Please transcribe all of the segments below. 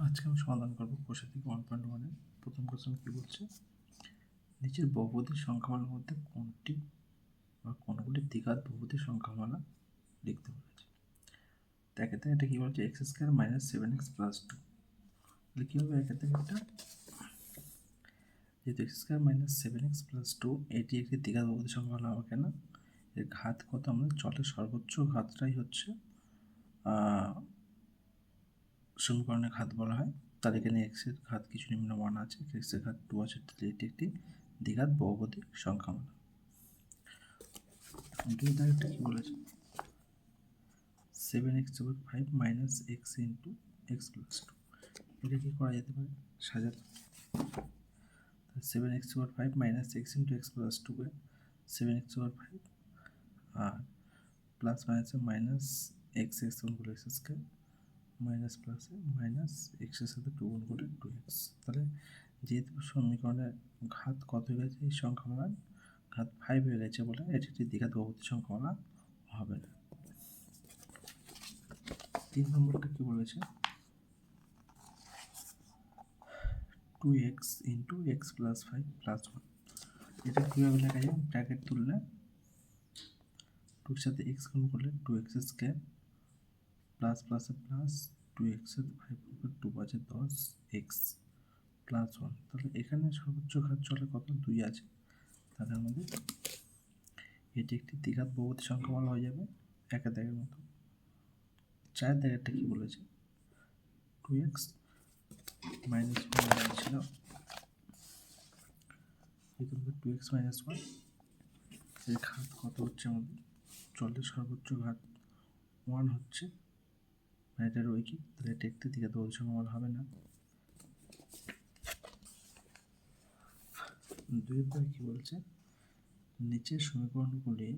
আজকে আমি সমাধান করব কোষে থেকে 1.1 প্রথম কোশ্চেন কি বলছে, নিচের বহুপদীর সংখ্যামালার মধ্যে কোনটি বা কোনগুলি দ্বিঘাত বহুপদীর সংখ্যামালা লিখতে বলেছে। একে থেকে এটা কি বলছে, x square minus 7x plus 2। তাহলে কী হবে, একে থেকে একটা যেহেতু x square minus 7x plus 2 এটি একটি দ্বিঘাত বহুপদীর সংখ্যামালা হবে কেন, এর ঘাত কত, আমাদের চলের সর্বোচ্চ ঘাতটাই হচ্ছে সমীকরণের ঘাত বলা হয়। তার এখানে এক্সের ঘাত কিছু নিম্নমান আছে, এক্সের ঘাত 2 আছে, এটি একটি দ্বিঘাত বহুপদী সংখ্যামালা। দুই দাগেরটা কি বলেছে, 7x/5 minus x into x plus 2। এটা কি করা যেতে পারে, সাজাতে। 7x/5 minus x into x plus 2 এ 7x/5 আর প্লাস মাইনাসে মাইনাস এক্স এক্স গুণ করলে এক্স স্কোয়ার মাইনাস প্লাসে মাইনাস এক্সের সাথে 2 গুণ করে 2x। তাহলে যেহেতু সমীকরণের ঘাত কত হয়ে গেছে, এই সংখ্যামালার ঘাত 5 হয়ে গেছে বলে এটি একটি দ্বিঘাত বহুপদী সংখ্যামালা হবে না। 3 নম্বরটা কি বলেছে, 2x into x plus 5 plus 1। এটা কীভাবে লেখা যায়, ব্র্যাকেট তুললে 2 এর সাথে এক্স গুণ করলে 2x স্কোয়ার প্লাস প্লাসে প্লাস 2x সাথে 5 গুণ করে 2 5 10x প্লাস 1। তাহলে এখানে সর্বোচ্চ ঘাত চলে কত, 2 আছে। তাহলে আমাদের এটি একটি দ্বিঘাত বহুপদী সংখ্যামালা হয়ে যাবে একের দাগের মতো। 4 দাগেরটা কি বলেছে, 2x মাইনাস 1 ছিল, এখানে 2x মাইনাস 1 এর ঘাত কত হচ্ছে, আমাদের চলের সর্বোচ্চ ঘাত 1 হচ্ছে, এটা রৈখিক, তাহলে এটা একটি দ্বিঘাত বহুপদী সংখ্যামালা হবে না। 2 দাগে কি বলছে, নিচের সমীকরণগুলি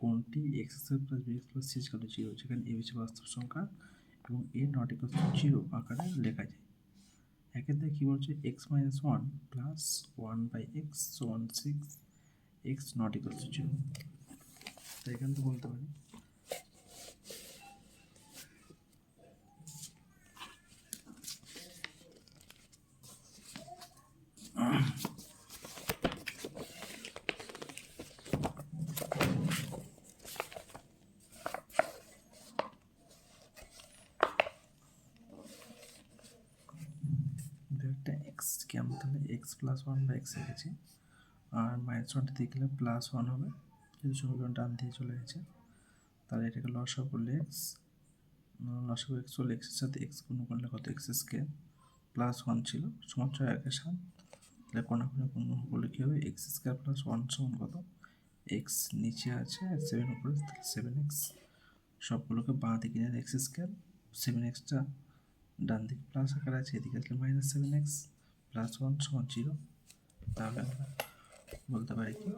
কোনটি x square plus b x plus c equal to 0, যেখানে এ হচ্ছে বাস্তব সংখ্যা এবং এ নট ইকুয়াল টু 0 আকারে লেখা যায়। একের দাগে কি বলছে, x minus 1 plus 1 by x সমান 6 এক্স নট ইকুয়াল টু 0। তাই এখান থেকে বলতে পারি একটা এক্সকে আমরা তাহলে এক্স প্লাস 1 বা এক্স রেখেছি, আর মাইনাস 1টা দিয়ে গেলে প্লাস 1 হবে, যেহেতু সমীকরণ ডান দিয়ে চলে গেছে। তাহলে এটাকে লসাগু করলে এক্স, লসাগু এক্স হলে এক্সের সাথে এক্স গুণ করলে কত, এক্স স্কোয়ার প্লাস 1 ছিল সমান 6 একের 7। তাহলে কোনাকুনি গুণ করলে কী হবে, এক্স স্কোয়ার প্লাস 1 সমান কত, এক্স নিচে আছে আর 7 উপরে, তাহলে 7x। সবগুলোকে বাঁ দিকে নিয়ে এক্স স্কোয়ার, 7xটা ডান দিকে প্লাস আকারে আছে, এদিকে আসলে মাইনাস 7x প্লাস 1 সমান 0। তাহলে আমরা বলতে পারি কি,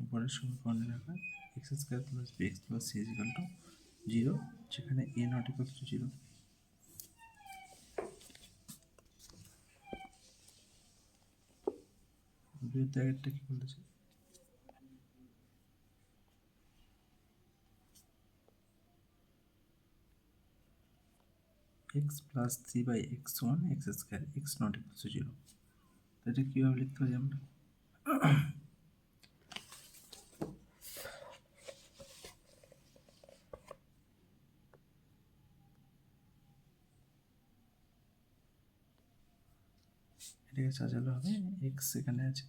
উপরের সমীকরণে রাখা x square plus b x plus c equal to 0, যেখানে এ নট ইকুয়াল টু 0। দুই দাগেরটা কি বলেছে, x plus 3 by x one x square x not equal to 0। এটা কীভাবে লিখতে পারি আমরা, এটাকে সাজালে হবে, এক্স এখানে আছে,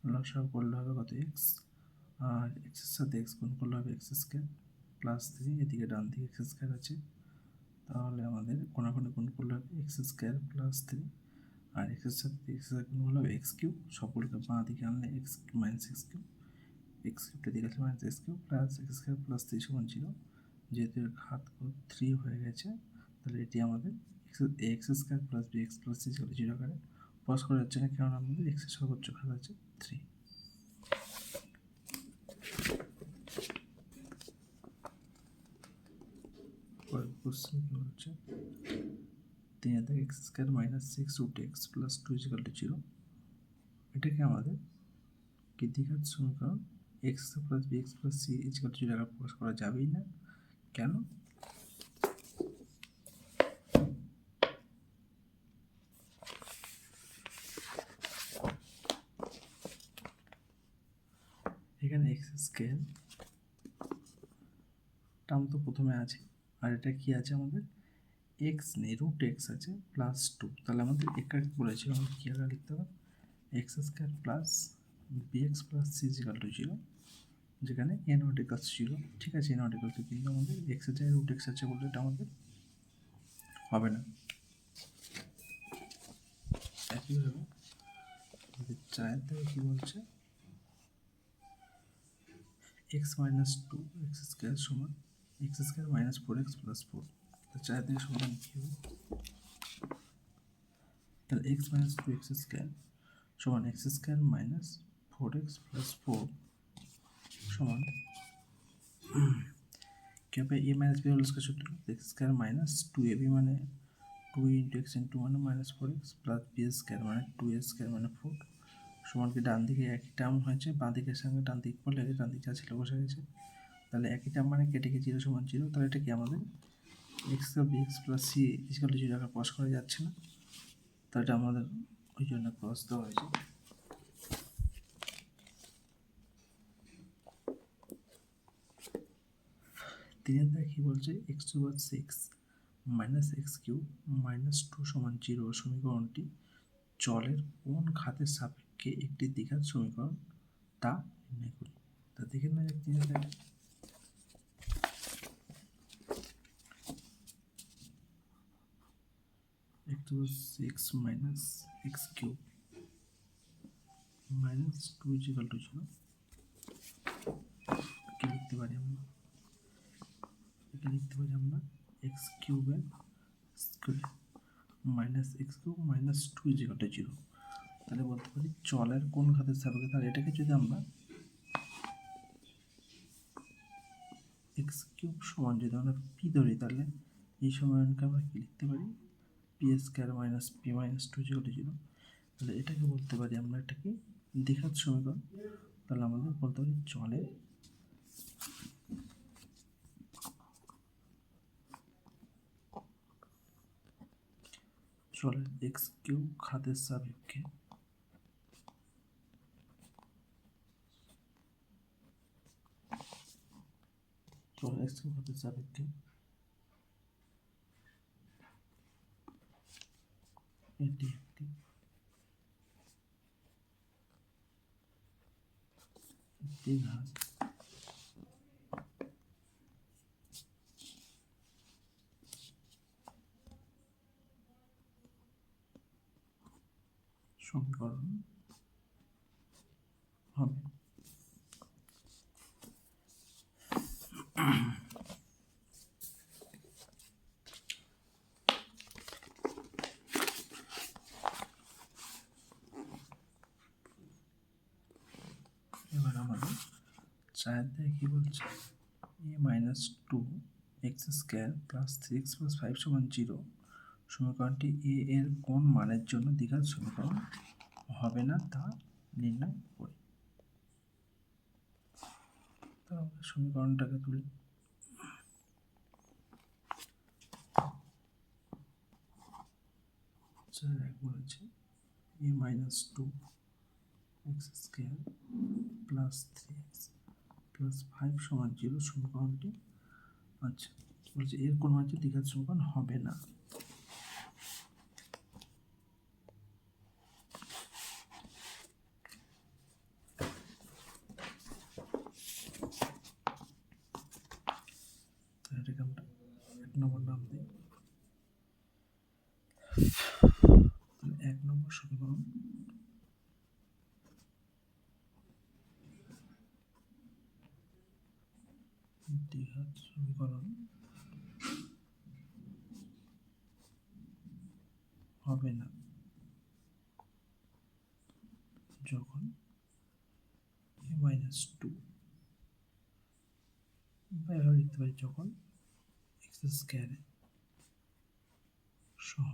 লসাগু করলে হবে কত, এক্স, আর এক্সের সাথে এক্স গুণ করলে হবে এক্স স্কোয়ার প্লাস 3, এদিকে ডান দিকে এক্স স্কোয়ার আছে। তাহলে আমাদের কোনাকুনি গুণ করলে হবে এক্স স্কোয়ার প্লাস 3, আর এক্সের সাথে এক্স গুণ করলে হবে এক্স কিউব, সবগুলোকে বাঁ দিকে আনলে x minus x cube, x কিউবটা দিকে আসলে minus x cube plus x square plus 3 সমান 0। যেহেতু এর ঘাত 3 হয়ে গেছে, তাহলে এটি আমাদের x square plus b x plus c equal to 0 আকারে প্রকাশ করা যাচ্ছে না, কারণ আমাদের এক্সের সর্বোচ্চ ঘাত আছে 3। পরের কোশ্চেন কি হচ্ছে, 3 থেকে x square minus 6 root x plus 2 equal to 0। এটাকে আমাদের কি দ্বিঘাত সমীকরণ x plus b x plus c equal to 0 আকারে প্রকাশ করা যাবেই না, কেন, স্কোয়ার টার্ম তো প্রথমে আছে, আর এটা কি আছে আমাদের এক্স নেই, রুট এক্স আছে প্লাস টু, তাহলে আমাদের একা বলেছিল আমাদের কী আকারে লিখতে হবে x square plus b x plus c equal to zero, যেখানে এ নট ইকালস জিরো। ঠিক আছে, এ নট ইকাল টু, কিন্তু আমাদের এক্সের জায়গায় রুট এক্স আছে বলে এটা আমাদের হবে না। একইভাবে আমাদের চায়ের থেকে কী বলছে x minus two x square সমান x square minus four x plus four, তো চায়ের থেকে সমান কী হবে, তাহলে x minus two x square সমান x square minus four x plus four সমান কী হবে a minus b whole square সূত্র x square minus two a b মানে টু ইন্টু এক্স ইন্টু মানে minus four x plus b square মানে two a square মানে four সমান কি ডান দিকে একই টার্ম হয়েছে, বাঁ দিকের সঙ্গে ডান দিক পড়লে ডান দিকটা ছিল বসে গেছে, তাহলে একই টার্ম মানে কেটে গিয়ে জিরো সমান জিরো, তাহলে এটা কি আমাদের x b x plus c equal to zero আকার ক্রস করা যাচ্ছে না, তাহলে এটা আমাদের ওই জন্য ক্রস দেওয়া হয়েছে। তিনের দাগে কী বলছে x to power six minus x cube minus two সমান জিরো সমীকরণটি চলের কোন ঘাতের সাপেক্ষে একটি দ্বিঘাত সমীকরণ তা নির্ণয় করি। তা দেখে নেওয়া যাক তিনের দাগে x to power six minus x cube minus two equal to zero, কি লিখতে পারি আমরা, এটা লিখতে পারি আমরা এক্স কিউবের square minus x cube minus two equal to zero, তাহলে বলতে পারি চলের কোন ঘাতের সাপেক্ষে, তাহলে এটাকে যদি আমরা এক্স কিউব সমান যদি আমরা পি ধরি, তাহলে এই সমীকরণকে আমরা কি লিখতে পারি p square minus p minus two equal to zero, তাহলে এটাকে বলতে পারি আমরা এটাকে দ্বিঘাত সমীকরণ, তাহলে আমাদের বলতে পারি চলের এক্স কিউব ঘাতের সাপেক্ষে চলের এক্স কিউব ঘাতের সাপেক্ষে এটি একটি দ্বিঘাত সমীকরণ হবে। এবার আমাদের চায়ের দিয়ে কী বলছে a minus two x square plus three x plus five সমান জিরো সমীকরণটি এ এর কোন মানের জন্য দ্বিঘাত সমীকরণ হবে না তা নির্ণয় করি। তো আমরা সমীকরণটাকে তুলি, এক বলেছে a minus two x square plus three x plus five সমান জিরো সমীকরণটি আচ্ছা বলছে এর কোনো হচ্ছে দ্বিঘাত সমীকরণ হবে না, এটাকে আমরা এক নম্বর নাম দিই, এক নম্বর সমীকরণ দ্বিঘাত সমীকরণ হবে না যখন এ মাইনাস টু বা এভাবে লিখতে পারি যখন এক্স স্কোয়ার সহ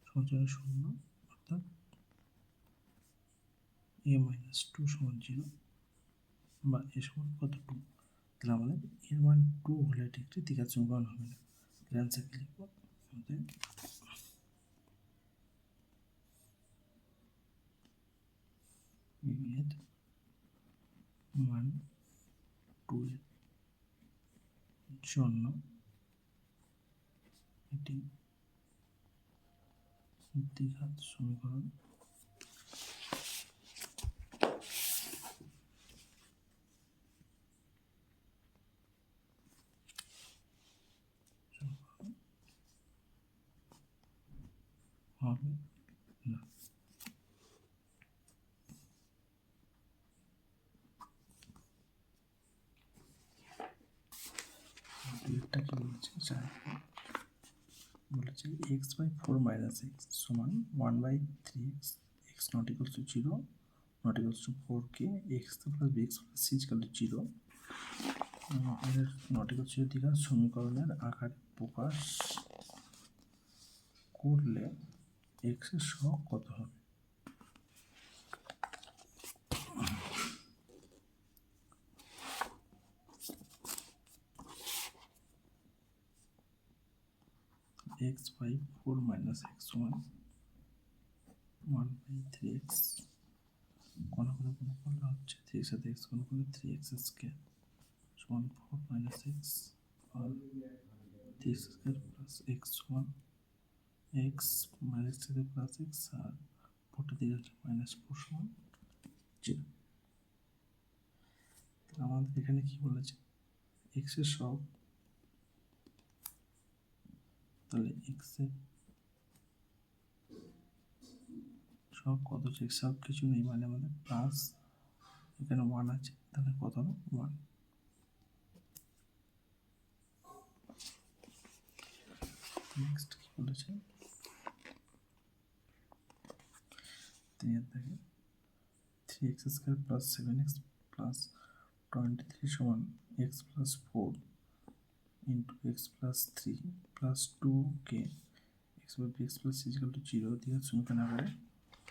সমান্তরাল শূন্য অর্থাৎ এ মাইনাস টু সমান জিরো বা এ সমান কত টু, তাহলে আমাদের এর মান টু হলে এটি একটি দ্বিঘাত সমীকরণ হবে না। তাহলে অ্যান্সার কি লিখব আমাদের এর মান 2 এর জন্য এটি দ্বিঘাত সমীকরণ হবে না। দুইটা কি বলেছে বলেছে x/4 - x সমান 1/3x x not equals to 0 not equals to 4k x plus bx plus c is equal to 0 এর not equals to দ্বিঘাত সমীকরণের আকারে প্রকাশ করলে x এর সহগ কত হবে? x/4 - x সমান 1/3x কোন করলে হচ্ছে 3 এর সাথে x কোন করলে 3x স্কয়ার সমান 4 - x আর 3x স্কয়ার প্লাস x সমান x মাইনাস 3 প্লাস x আর 4 দিয়ে -4 সমান 0। আমাদের এখানে কি বলেছে x এর সহগ, তাহলে x এর সব কত আছে? সব কিছু নেই মানে আমাদের প্লাস এখানে 1 আছে, তাহলে কত হবে 1। নেক্সট কি বলেছে 3x square plus 7x plus 23 সমান x plus 4 into x plus 3 plus 2k x by bx plus c equal to 0 দিয়ে সমীকরণ আকারে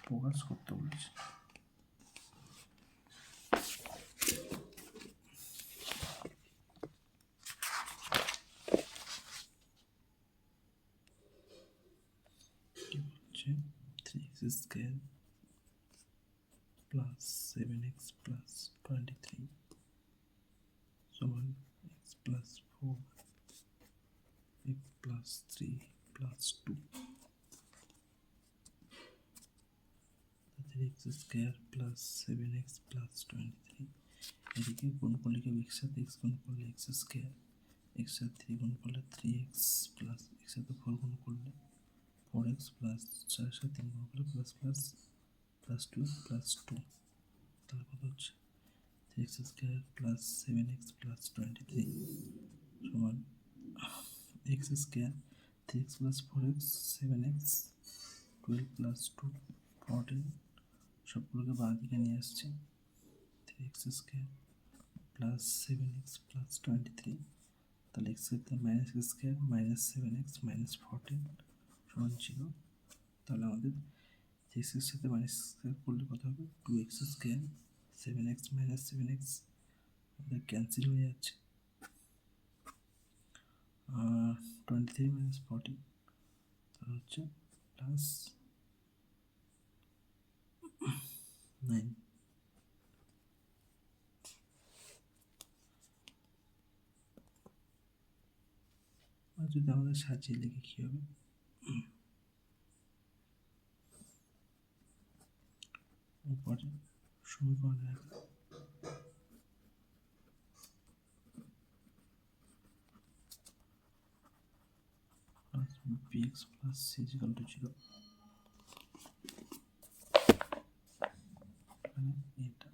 প্রকাশ করতে বলেছে। কি বলছে 3x square plus 7x plus 23 সমান x plus 4 x plus 3 plus 2 x square plus 7x plus 23 এদিকে গুণ করলে x সাথে x গুণ করলে x স্কয়ার x সাথে 3 গুণ করলে 3x প্লাস x সাথে 4 গুণ করলে 4x প্লাস 4 সাথে 3 গুণ করলে প্লাস প্লাস প্লাস 2 প্লাস 2, তাহলে কত হচ্ছে 3x square plus 7x plus 23 সমান x square 3x plus 4x 7x 12 plus 2 14 সবগুলোকে বাঁ দিকে নিয়ে আসছে 3x square plus 7x plus 23, তাহলে x সাথে minus square minus 7x minus 14 সমান 0। তাহলে আমাদের x এর সাথে মাইনাস স্কয়ার করলে কত হবে 2x square 7x minus 7x cancel হয়ে যাচ্ছে আর 23 মাইনাস 14 তাহলে হচ্ছে প্লাস 9। আর যদি আমাদের সাজিয়ে লিখে কি হবে উপরে সমীকরণের plus bx plus c equal to 0 মানে এটা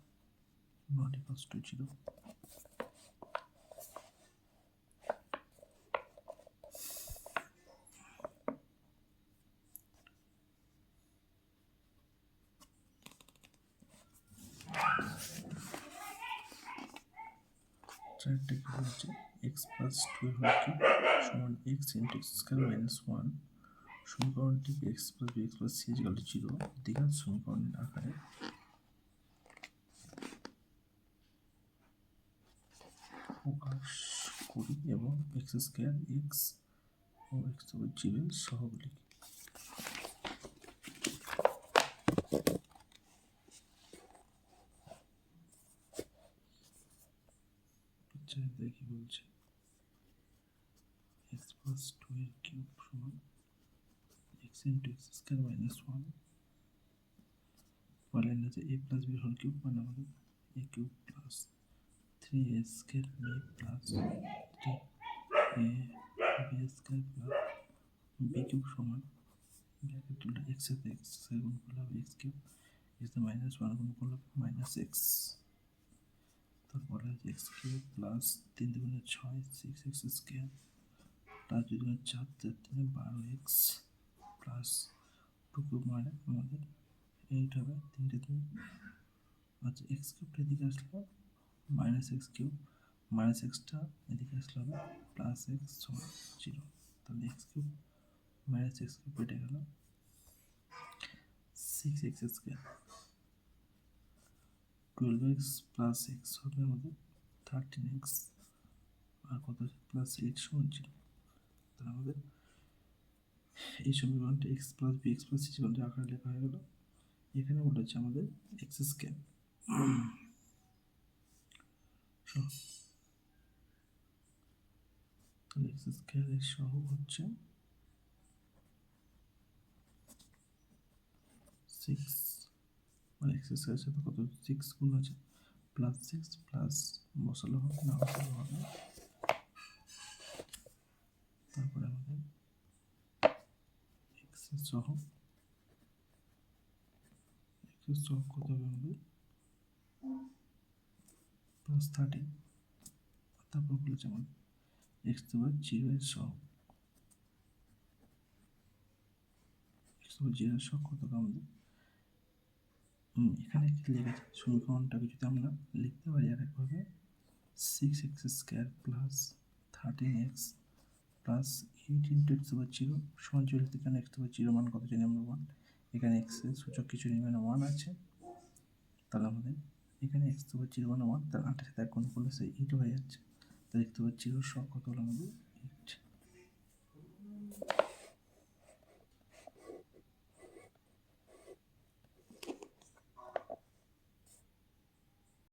নট ইকুয়ালস টু 0। চারটে কি হচ্ছে x প্লাস 2 হোল কিউব সমান x into x square minus 1 সমীকরণটিকে x plus bx plus c equal to 0 দ্বিঘাত সমীকরণের আকারে প্রকাশ করি এবং x স্কয়ার x ও x over 0 এর সহগ লিখি। বলছে এক্স প্লাস টু এর কিউব সমান x into x square minus one, পরের লাইন আছে এ প্লাস বি হোল কিউব, মানে আমাদের এ cube plus three A square B plus three a b square plus b cube সমান ব্র্যাকেট তুললে এক্স সাথে এক্স গুণ করলে হবে x cube, x minus one গুণ করলে হবে মাইনাস এক্স। তারপরে আছে এক্স কিউব প্লাস তিন দুগুণে ছয় সিক্স এক্স স্কোয়ার প্লাস দুই দুগুণে চার চার তিনে 12x প্লাস টু কিউব, মানে আমাদের 8 হবে, তিনটে তিন। আচ্ছা এক্স কিউবটা এদিকে আসলো minus x cube, minus extra এদিকে আসলে হবে প্লাস এক্স সমান 0। তাহলে x cube minus x cube কেটে গেল, 6x square 12x plus x হবে আমাদের 13x, আর কত প্লাস 8 সমান 0। তাহলে আমাদের এই সমীকরণটা x plus b x plus c সমান আকারে লেখা হয়ে গেল। এখানে বলেছে আমাদের এক্স স্কোয়ার, তাহলে এক্স স্কোয়ারের সহগ হচ্ছে 6, মানে এক্স স্কোয়ারের সাথে কত 6 গুণ আছে প্লাস 6 প্লাস বসালো হবে না বসালো হবে। তারপরে আমাদের এক্স এর সহগ কত হবে আমাদের প্লাস 30। তারপর বলেছে আমাদের এক্স দেওয়ার 0 এর সহগ, এক্স দেওয়ার 0 এর সহগ কত আমাদের এখানে কি লেগেছে সমীকরণটাকে যদি আমরা লিখতে পারি আরেকভাবে 6x square plus 13x plus 8 into x দেওয়ার 0 সমান 0, এখানে এক্স দেওয়ার 0 মান কত জানি আমরা 1, এখানে এক্স এর সূচক কিছু নেই মানে 1 আছে। তাহলে আমাদের এখানে এক্স দেওয়ার 0 মানে 1, তাহলে 8 এর সাথে 1 গুণ করলে সেই 8 হয়ে যাচ্ছে। তাহলে এক্স দেওয়ার 0 সহগ কত হলো আমাদের